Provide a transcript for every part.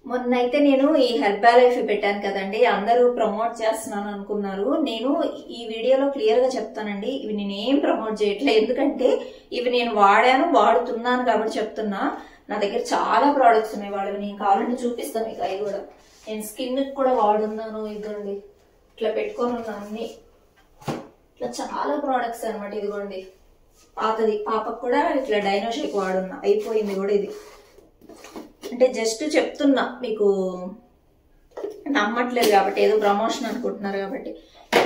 మొన్నైతే నేను ఈ herbal life పెట్టాను కదండి, అందరూ ప్రమోట్ చేస్తున్నాను అనుకున్నారు. నేను ఈ వీడియోలో క్లియర్ గా చెప్తానండి, ఇవి నేను ఏం ప్రమోట్ చేయట్లేదు. ఎందుకంటే ఇవి నేను వాడుతున్నాను కాబట్టి చెప్తున్నా. నా దగ్గర చాలా ప్రోడక్ట్స్ ఉన్నాయి, వాళ్ళవి నేను కావాలంటే చూపిస్తాను మీకు. అవి కూడా నేను స్కిన్ కూడా వాడున్నాను. ఇదిగోండి ఇట్లా పెట్టుకొని ఉన్నాను అన్ని. ఇట్లా చాలా ప్రోడక్ట్స్ అనమాట. ఇదిగోండి పాతది, పాపకు కూడా ఇట్లా డైనోషేక్ వాడున్నా, అయిపోయింది కూడా ఇది. అంటే జస్ట్ చెప్తున్నా మీకు, నమ్మట్లేదు కాబట్టి, ఏదో ప్రమోషన్ అనుకుంటున్నారు కాబట్టి.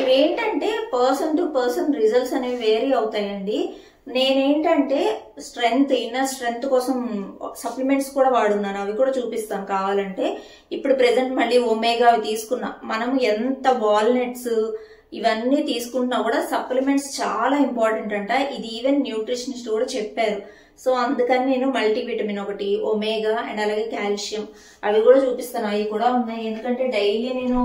ఇవేంటంటే పర్సన్ టు పర్సన్ రిజల్ట్స్ అనేవి వేరీ అవుతాయండి. నేనేంటంటే స్ట్రెంగ్త్, ఇన్నర్ స్ట్రెంగ్త్ కోసం సప్లిమెంట్స్ కూడా వాడున్నాను, అవి కూడా చూపిస్తాను కావాలంటే. ఇప్పుడు ప్రెసెంట్ మళ్ళీ ఒమేగా తీసుకున్నా. మనం ఎంత వాల్నట్స్ ఇవన్నీ తీసుకుంటున్నా కూడా సప్లిమెంట్స్ చాలా ఇంపార్టెంట్ అంట. ఇది ఈవెన్ న్యూట్రిషనిస్ట్ కూడా చెప్పారు. సో అందుకని నేను మల్టీవిటమిన్ ఒకటి, ఒమేగా అండ్ అలాగే కాల్షియం అవి కూడా చూపిస్తాను. అవి కూడా ఉన్నాయి, ఎందుకంటే డైలీ నేను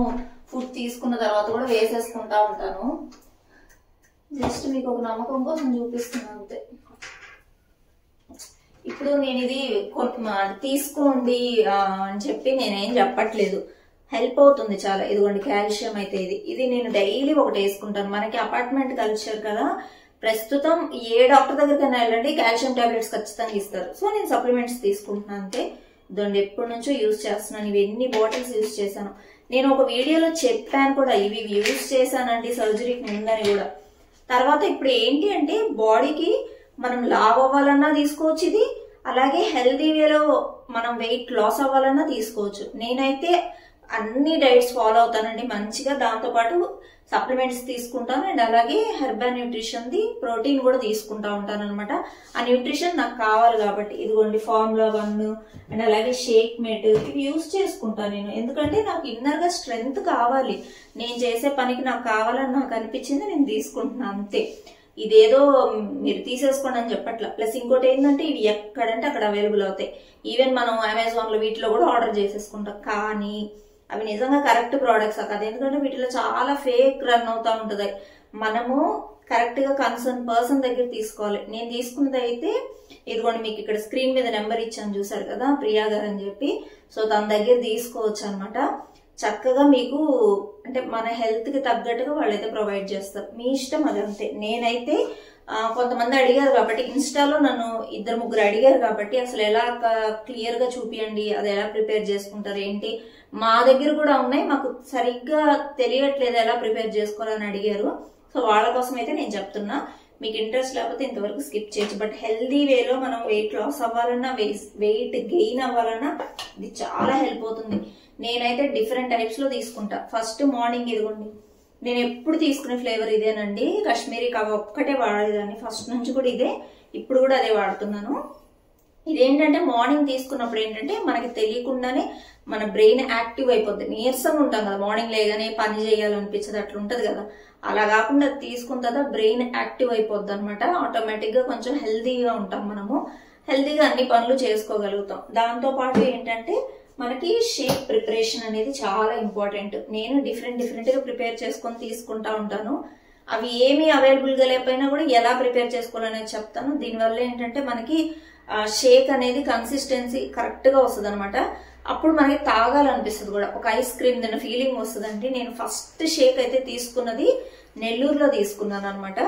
ఫుడ్ తీసుకున్న తర్వాత కూడా వేసేసుకుంటా ఉంటాను. జస్ట్ మీకు ఒక నమ్మకం కోసం చూపిస్తున్నాను అంతే. ఇప్పుడు నేను ఇది తీసుకోండి అని చెప్పి నేనేం చెప్పట్లేదు, హెల్ప్ అవుతుంది చాలా. ఇదిగోండి కాల్షియం అయితే ఇది నేను డైలీ ఒకటి వేసుకుంటాను. మనకి అపార్ట్మెంట్ కల్చర్ కదా, ప్రస్తుతం ఏ డాక్టర్ దగ్గరికైనా వెళ్ళండి కాల్షియం టాబ్లెట్స్ ఖచ్చితంగా ఇస్తారు. సో నేను సప్లిమెంట్స్ తీసుకుంటున్నాను అంతే. ఇదండి ఎప్పటి నుంచో యూజ్ చేస్తున్నాను. ఇవి ఎన్ని బాటిల్స్ యూజ్ చేశాను నేను ఒక వీడియోలో చెప్పాను కూడా, ఇవి యూజ్ చేశానండి సర్జరీకి ముందని కూడా. తర్వాత ఇప్పుడు ఏంటి అంటే బాడీకి మనం లావ్ అవ్వాలన్నా తీసుకోవచ్చు ఇది, అలాగే హెల్దీ వేలో మనం వెయిట్ లాస్ అవ్వాలన్నా తీసుకోవచ్చు. నేనైతే అన్ని డైట్స్ ఫాలో అవుతానండి మంచిగా, దాంతో పాటు సప్లిమెంట్స్ తీసుకుంటాను అండ్ అలాగే హెర్బల్ న్యూట్రిషన్ ది ప్రోటీన్ కూడా తీసుకుంటా ఉంటాను అనమాట. ఆ న్యూట్రిషన్ నాకు కావాలి కాబట్టి ఇదిగోండి ఫార్ములా 1 అండ్ అలాగే షేక్ మేట్ ఇవి యూజ్ చేసుకుంటాను నేను. ఎందుకంటే నాకు ఇన్నర్ గా స్ట్రెంగ్త్ కావాలి, నేను చేసే పనికి నాకు కావాలని నాకు అనిపించింది నేను తీసుకుంటున్నాను అంతే. ఇదేదో మీరు తీసేసుకోండి అని చెప్పట్లా. ప్లస్ ఇంకోటి ఏంటంటే ఇవి ఎక్కడంటే అక్కడ అవైలబుల్ అవుతాయి. ఈవెన్ మనం అమెజాన్ లో వీటిలో కూడా ఆర్డర్ చేసేసుకుంటాం, కానీ అవి నిజంగా కరెక్ట్ ప్రోడక్ట్స్ కాదు. ఎందుకంటే వీటిలో చాలా ఫేక్ రన్ అవుతా ఉంటది. మనము కరెక్ట్ గా కన్సర్న్ పర్సన్ దగ్గర తీసుకోవాలి. నేను తీసుకున్నది అయితే ఇదిగోండి మీకు ఇక్కడ స్క్రీన్ మీద నెంబర్ ఇచ్చాను చూసారు కదా, ప్రియా గారు అని చెప్పి. సో తన దగ్గర తీసుకోవచ్చు అనమాట. చక్కగా మీకు అంటే మన హెల్త్ కి తగ్గట్టుగా వాళ్ళైతే ప్రొవైడ్ చేస్తారు, మీ ఇష్టం అది అంతే. నేనైతే కొంతమంది అడిగారు కాబట్టి, ఇన్స్టాలో నన్ను 2-3 అడిగారు కాబట్టి అసలు ఎలా క్లియర్ గా చూపియండి, అది ఎలా ప్రిపేర్ చేసుకుంటారు ఏంటి. మా దగ్గర కూడా ఉన్నాయి, మాకు సరిగ్గా తెలియట్లేదు ఎలా ప్రిపేర్ చేసుకోవాలని అడిగారు. సో వాళ్ళ కోసం అయితే నేను చెప్తున్నా. మీకు ఇంట్రెస్ట్ లేకపోతే ఇంతవరకు స్కిప్ చేయొచ్చు. బట్ హెల్దీ వేలో మనం వెయిట్ లాస్ అవ్వాలన్నా వెయిట్ గెయిన్ అవ్వాలన్నా ఇది చాలా హెల్ప్ అవుతుంది. నేనైతే డిఫరెంట్ టైప్స్ లో తీసుకుంటా. ఫస్ట్ మార్నింగ్ ఇదిగోండి, నేను ఎప్పుడు తీసుకునే ఫ్లేవర్ ఇదేనండి, కాశ్మీరీ కావా ఒక్కటే వాడేదాన్ని ఫస్ట్ నుంచి కూడా ఇదే, ఇప్పుడు కూడా అదే వాడుతున్నాను. ఇదేంటంటే మార్నింగ్ తీసుకున్నప్పుడు ఏంటంటే మనకి తెలియకుండానే మన బ్రెయిన్ యాక్టివ్ అయిపోద్ది. నీరసంగా ఉంటాం కదా మార్నింగ్ లేగానే, పని చేయాలనిపించదు అట్లా ఉంటది కదా. అలా కాకుండా తీసుకున్న తర్వాత బ్రెయిన్ యాక్టివ్ అయిపోద్ది అనమాట. ఆటోమేటిక్ గా కొంచెం హెల్దీగా ఉంటాం, మనము హెల్దీగా అన్ని పనులు చేసుకోగలుగుతాం. దాంతో పాటు ఏంటంటే మనకి షేక్ ప్రిపరేషన్ అనేది చాలా ఇంపార్టెంట్. నేను డిఫరెంట్ గా ప్రిపేర్ చేసుకొని తీసుకుంటా ఉంటాను. అవి ఏమీ అవైలబుల్ గా లేకపోయినా కూడా ఎలా ప్రిపేర్ చేసుకోవాలనేది చెప్తాను. దీనివల్ల ఏంటంటే మనకి షేక్ అనేది కన్సిస్టెన్సీ కరెక్ట్ గా వస్తుంది అనమాట. అప్పుడు మనకి తాగాలనిపిస్తుంది కూడా, ఒక ఐస్ క్రీమ్ తిన్న ఫీలింగ్ వస్తుందండి. నేను ఫస్ట్ షేక్ అయితే తీసుకున్నది నెల్లూరులో తీసుకున్నాను అనమాట.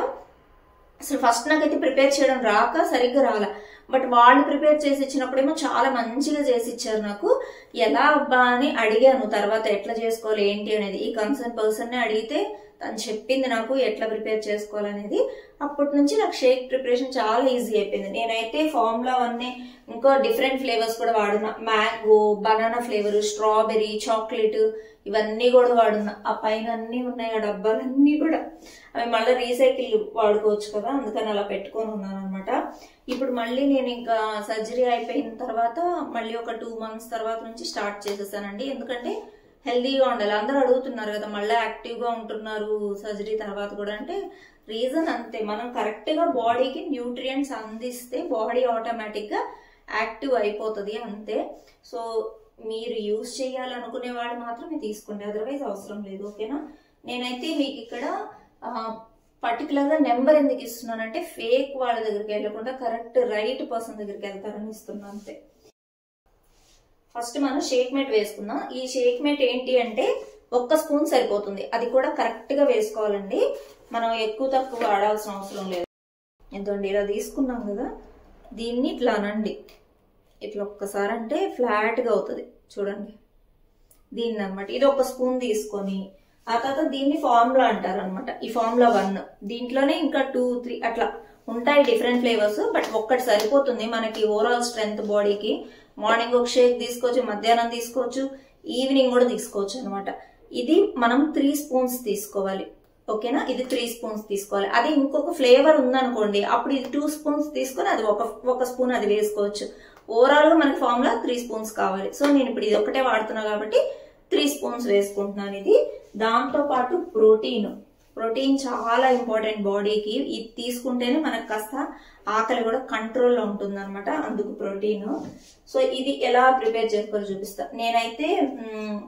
అసలు ఫస్ట్ నాకైతే ప్రిపేర్ చేయడం రాక సరిగ్గా రాలా, బట్ వాళ్ళు ప్రిపేర్ చేసి ఇచ్చినప్పుడేమో చాలా మంచిగా చేసి ఇచ్చారు నాకు. ఎలా అబ్బా అని అడిగాను తర్వాత ఎట్లా చేసుకోవాలి ఏంటి అనేది. ఈ కన్సర్న్ పర్సన్ ని అడిగితే తను చెప్పింది నాకు ఎట్లా ప్రిపేర్ చేసుకోవాలనేది. అప్పటి నుంచి నాకు షేక్ ప్రిపరేషన్ చాలా ఈజీ అయిపోయింది. నేనైతే ఫార్ములా 1 ఇంకా డిఫరెంట్ ఫ్లేవర్స్ కూడా వాడున్నా. Mango, banana flavour, strawberry, chocolate ఇవన్నీ కూడా వాడున్నా. ఆ పైన అన్ని ఉన్నాయి ఆ డబ్బాలన్నీ కూడా. అవి మళ్ళీ రీసైకిల్ వాడుకోవచ్చు కదా, అందుకని అలా పెట్టుకొని ఉన్నాను అనమాట. ఇప్పుడు మళ్ళీ నేను ఇంకా సర్జరీ అయిపోయిన తర్వాత మళ్ళీ ఒక 2 months తర్వాత నుంచి స్టార్ట్ చేసేసానండి. ఎందుకంటే హెల్దీగా ఉండాలి. అందరూ అడుగుతున్నారు కదా మళ్ళీ యాక్టివ్ గా ఉంటున్నారు సర్జరీ తర్వాత కూడా, అంటే రీజన్ అంతే. మనం కరెక్ట్ గా బాడీకి న్యూట్రియంట్స్ అందిస్తే బాడీ ఆటోమేటిక్ గా యాక్టివ్ అయిపోతుంది అంతే. సో మీరు యూజ్ చేయాలనుకునే వాళ్ళు మాత్రమే తీసుకోండి, అదర్వైజ్ అవసరం లేదు, ఓకేనా. నేనైతే మీకు ఇక్కడ పర్టికులర్ గా నెంబర్ ఎందుకు ఇస్తున్నానంటే ఫేక్ వాళ్ళ దగ్గరికి వెళ్ళకుండా కరెక్ట్ రైట్ పర్సన్ దగ్గరికి వెళ్తారని ఇస్తున్నా అంతే. ఫస్ట్ మనం షేక్ మేట్ వేసుకుందాం. ఈ షేక్ మేట్ ఏంటి అంటే 1 స్పూన్ సరిపోతుంది. అది కూడా కరెక్ట్ గా వేసుకోవాలండి, మనం ఎక్కువ తక్కువ వాడాల్సిన అవసరం లేదు. ఎంతండి ఇలా తీసుకున్నాం కదా, దీన్ని ఇట్లా అనండి, ఇట్లా ఒక్కసారి అంటే ఫ్లాట్ గా అవుతుంది చూడండి. దీన్ని అనమాట ఇది 1 స్పూన్ తీసుకొని ఆ తర్వాత దీన్ని ఫార్ములా అంటారు అనమాట. ఈ ఫార్ములా 1 దీంట్లోనే ఇంకా 2, 3 అట్లా ఉంటాయి డిఫరెంట్ ఫ్లేవర్స్, బట్ ఒక్కటి సరిపోతుంది మనకి ఓవరాల్ స్ట్రెంత్ బాడీకి. మార్నింగ్ ఒక షేక్ తీసుకోవచ్చు, మధ్యాహ్నం తీసుకోవచ్చు, ఈవినింగ్ కూడా తీసుకోవచ్చు అనమాట. ఇది మనం 3 స్పూన్స్ తీసుకోవాలి, ఓకేనా. ఇది 3 స్పూన్స్ తీసుకోవాలి. అది ఇంకొక ఫ్లేవర్ ఉందనుకోండి, అప్పుడు ఇది 2 స్పూన్స్ తీసుకొని అది ఒక స్పూన్ అది వేసుకోవచ్చు. ఓవరాల్ గా మనకి ఫార్ములా 3 స్పూన్స్ కావాలి. సో నేను ఇప్పుడు ఇది ఒకటే వాడుతున్నా కాబట్టి 3 స్పూన్స్ వేసుకుంటున్నాను. ఇది దాంతో పాటు ప్రోటీన్ చాలా ఇంపార్టెంట్ బాడీకి. ఇది తీసుకుంటేనే మనకు కాస్త ఆకలి కూడా కంట్రోల్లో ఉంటుంది అనమాట, అందుకు ప్రోటీన్. సో ఇది ఎలా ప్రిపేర్ చేసుకోవాలో చూపిస్తా. నేనైతే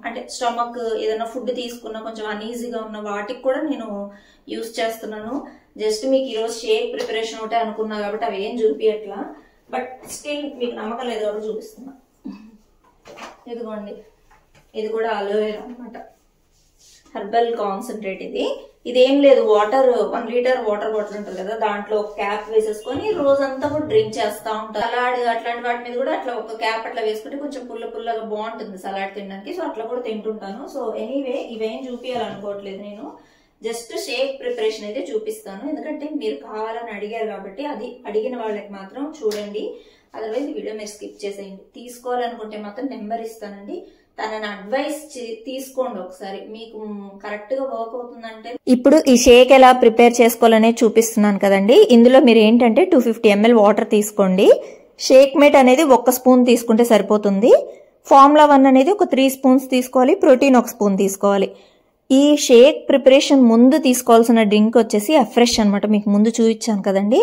అంటే స్టమక్ ఏదైనా ఫుడ్ తీసుకున్నా కొంచెం అన్ఈజీగా ఉన్న వాటికి కూడా నేను యూజ్ చేస్తున్నాను. జస్ట్ మీకు ఈరోజు షేక్ ప్రిపరేషన్ ఒకటే అనుకున్నా కాబట్టి అవి ఏం చూపించట్లా, బట్ స్టిల్ మీకు నమ్మకం లేదు కాబట్టి చూపిస్తున్నా. ఇదిగోండి, ఇది కూడా అలోవేరా అనమాట, హెర్బల్ కాన్సన్ట్రేట్. ఇదేం లేదు, 1 లీటర్ వాటర్ బాటిల్ ఉంటుంది కదా, దాంట్లో ఒక క్యాప్ వేసేసుకొని రోజంతా కూడా డ్రింక్ చేస్తా ఉంటారు. సలాడ్ అట్లాంటి వాటి మీద కూడా అట్లా ఒక క్యాప్ అట్లా వేసుకుంటే కొంచెం పుల్లగా బాగుంటుంది సలాడ్ తినడానికి. సో అట్లా కూడా తింటుంటాను. సో ఎనీవే ఇవేం చూపించాలనుకోవట్లేదు నేను, జస్ట్ షేక్ ప్రిపరేషన్ అయితే చూపిస్తాను. ఎందుకంటే మీరు కావాలని అడిగారు కాబట్టి, అది అడిగిన వాళ్ళకి మాత్రం చూడండి, అదర్వైజ్ వీడియో మీరు స్కిప్ చేసేయండి. తీసుకోవాలనుకుంటే మాత్రం నెంబర్ ఇస్తానండి, తనని అడ్వైస్ తీసుకోండి ఒకసారి, మీకు కరెక్ట్ గా వర్క్ అవుతుందంటే. ఇప్పుడు ఈ షేక్ ఎలా ప్రిపేర్ చేసుకోవాలనే చూపిస్తున్నాను కదండి. ఇందులో మీరు ఏంటంటే 250 ml వాటర్ తీసుకోండి. షేక్ మేట్ అనేది 1 స్పూన్ తీసుకుంటే సరిపోతుంది. ఫార్ములా 1 అనేది ఒక 3 స్పూన్స్ తీసుకోవాలి. ప్రోటీన్ 1 స్పూన్ తీసుకోవాలి. ఈ షేక్ ప్రిపరేషన్ ముందు తీసుకోవాల్సిన డ్రింక్ వచ్చేసి అఫ్రెష్ అనమాట, మీకు ముందు చూపించాను కదండి.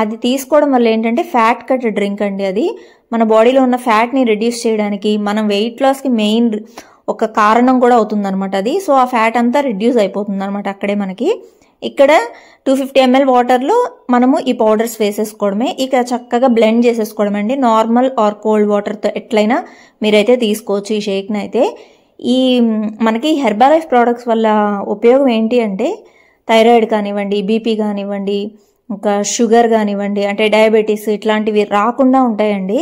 అది తీసుకోవడం వల్ల ఏంటంటే ఫ్యాట్ కట్ డ్రింక్ అండి. అది మన బాడీలో ఉన్న ఫ్యాట్ని రిడ్యూస్ చేయడానికి, మనం వెయిట్ లాస్కి మెయిన్ ఒక కారణం కూడా అవుతుంది అనమాట అది. సో ఆ ఫ్యాట్ అంతా రిడ్యూస్ అయిపోతుంది అనమాట అక్కడే మనకి. ఇక్కడ 250 ml వాటర్లో మనము ఈ పౌడర్స్ వేసేసుకోవడమే, ఇక చక్కగా బ్లెండ్ చేసేసుకోవడం అండి. నార్మల్ ఆర్ కోల్డ్ వాటర్తో ఎట్లయినా మీరైతే తీసుకోవచ్చు ఈ షేక్ని అయితే. ఈ మనకి హెర్బల్ లైఫ్ ప్రోడక్ట్స్ వల్ల ఉపయోగం ఏంటి అంటే, థైరాయిడ్ కానివ్వండి, బీపీ కానివ్వండి, ఇంకా షుగర్ కానివ్వండి, అంటే డయాబెటీస్ ఇట్లాంటివి రాకుండా ఉంటాయండి.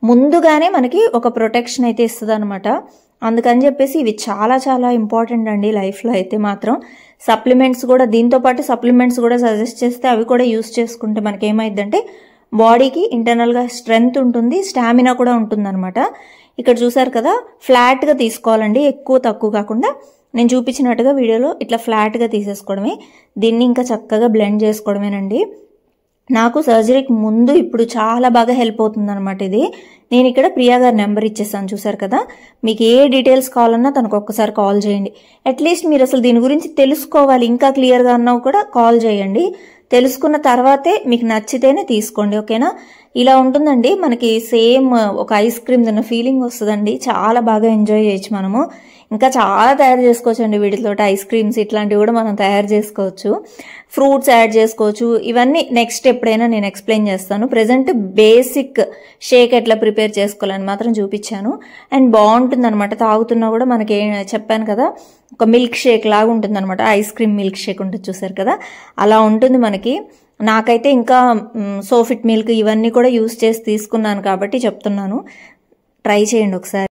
ముందుగానే మనకి ఒక ప్రొటెక్షన్ అయితే ఇస్తుంది అనమాట. అందుకని చెప్పేసి ఇవి చాలా చాలా ఇంపార్టెంట్ అండి లైఫ్లో అయితే మాత్రం. సప్లిమెంట్స్ కూడా, దీంతో పాటు సప్లిమెంట్స్ కూడా సజెస్ట్ చేస్తే అవి కూడా యూస్ చేసుకుంటే మనకి ఏమైందంటే బాడీకి ఇంటర్నల్గా స్ట్రెంగ్త్ ఉంటుంది, స్టామినా కూడా ఉంటుంది అనమాట. ఇక్కడ చూసారు కదా, ఫ్లాట్గా తీసుకోవాలండి, ఎక్కువ తక్కువ కాకుండా. నేను చూపించినట్టుగా వీడియోలో ఇట్లా ఫ్లాట్గా తీసేసుకోవడమే. దీన్ని ఇంకా చక్కగా బ్లెండ్ చేసుకోవడమేనండి. నాకు సర్జరీకి ముందు ఇప్పుడు చాలా బాగా హెల్ప్ అవుతుంది అనమాట ఇది. నేను ఇక్కడ ప్రియా గారి నెంబర్ ఇచ్చేసాను, చూసారు కదా. మీకు ఏ డీటెయిల్స్ కావాలన్నా తనకు ఒక్కసారి కాల్ చేయండి. అట్లీస్ట్ మీరు అసలు దీని గురించి తెలుసుకోవాలి ఇంకా క్లియర్గా అన్నా కూడా కాల్ చేయండి. తెలుసుకున్న తర్వాతే మీకు నచ్చితేనే తీసుకోండి, ఓకేనా. ఇలా ఉంటుందండి మనకి, సేమ్ ఒక ఐస్ క్రీమ్ తిన్న ఫీలింగ్ వస్తుందండి. చాలా బాగా ఎంజాయ్ చేయొచ్చు మనము. ఇంకా చాలా తయారు చేసుకోవచ్చు అండి వీటితో, ఐస్ క్రీమ్స్ ఇట్లాంటివి కూడా మనం తయారు చేసుకోవచ్చు. ఫ్రూట్స్ యాడ్ చేసుకోవచ్చు. ఇవన్నీ నెక్స్ట్ ఎప్పుడైనా నేను ఎక్స్ప్లెయిన్ చేస్తాను. ప్రెజెంట్ బేసిక్ షేక్ ఎట్లా ప్రిపేర్ చేసుకోవాలని మాత్రం చూపించాను. అండ్ బాగుంటుంది అనమాట, తాగుతున్నా కూడా మనకి చెప్పాను కదా, ఒక మిల్క్ షేక్ లాగా ఉంటుంది అనమాట. ఐస్ క్రీమ్ మిల్క్ షేక్ ఉంటుంది, చూసారు కదా, అలా ఉంటుంది మనకి. నాకైతే ఇంకా సోఫిట్ మిల్క్ ఇవన్నీ కూడా యూస్ చేసి తీసుకున్నాను కాబట్టి చెప్తున్నాను. ట్రై చేయండి ఒకసారి.